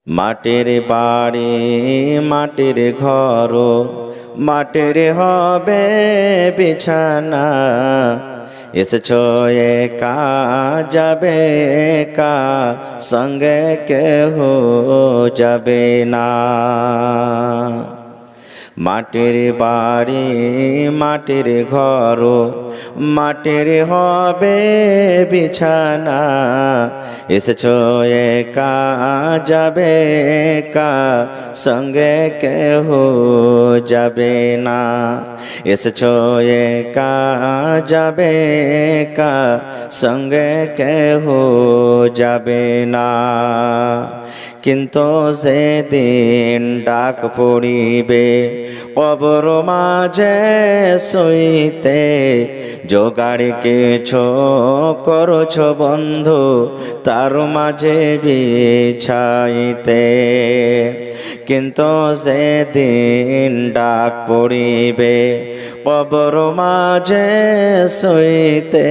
মাটির বাড়ি মাটির ঘর, মাটির হবে বিছানা। এসেছো একা যাবে একা, সঙ্গে কেহ যাবে না। মাটির বাড়ি মাটির ঘর, মাটির হবে বিছানা। এসেছো একা যাবে একা, সঙ্গে কেহ যাবে না। এসেছো একা যাবে একা, সঙ্গে কেহ যাবে না। কিন্তু সেদিন ডাক পড়িবে কবর মাঝে শুইতে, জোগাড় কিছু করছ বন্ধু তার মাঝে বিছাইতে। কিন্তু সেদিন ডাক পড়িবে কবর মাঝে শুইতে,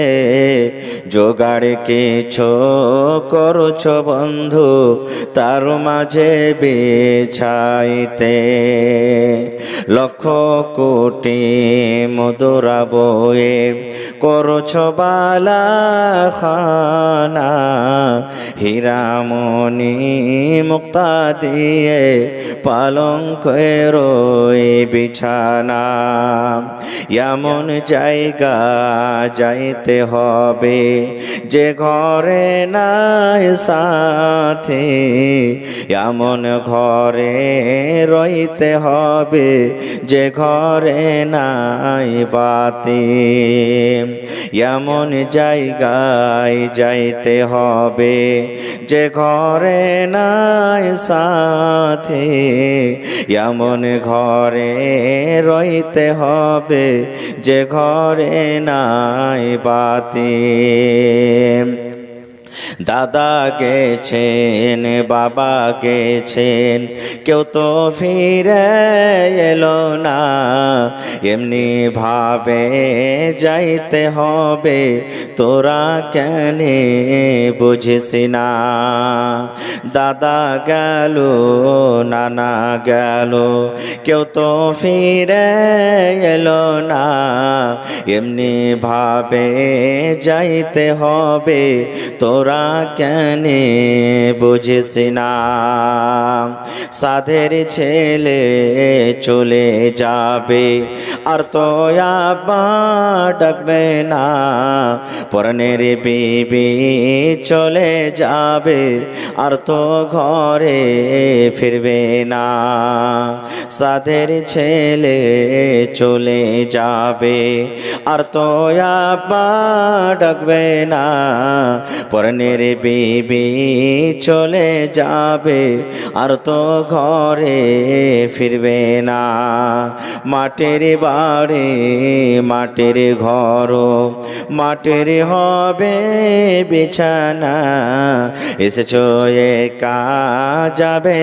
জোগাড় কিছু করছ বন্ধু তার মাঝে বিছাইতে। লক্ষ কোটি মধুরা বয়ে করছ বালা খানা, হীরামণি মুক্তা দিয়ে পালঙ্কের বিছানা। এমন জায়গা যাইতে হবে যে ঘরে নাই সাথী, এমন ঘরে রইতে হবে যে ঘরে নাই বাতি। এমন জায়গায় যাইতে হবে যে ঘরে নাই সাথী, এমন ঘরে রইতে হবে যে ঘরে নাই বাতি। দাদা গেছেন বাবা গেছেন, কেউ তো ফিরে এলো না। এমনি ভাবে যাইতে হবে তোরা কেন বুঝিস না। দাদা গেল নানা গেল, কেউ তো ফিরে এলো না। এমনি ভাবে যাইতে হবে তোরা কেন বুঝিস না। সাধের ছেলে চলে যাবে আর তো আবার ডাকবে না। পরনের বিবি চলে যাবে আর তো ঘরে ফিরবে না। সাধের ছেলে চলে যাবে আর তো আবার ডাকবে না। পরনের বিবি চলে যাবে আর তো ঘরে ফিরবে না। মাটির বাড়ি মাটির ঘর, মাটির হবে বিছানা। এসেছো একা যাবে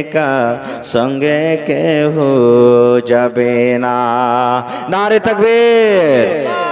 একা, সঙ্গে কেহ যাবে না। নারে তাকবীর।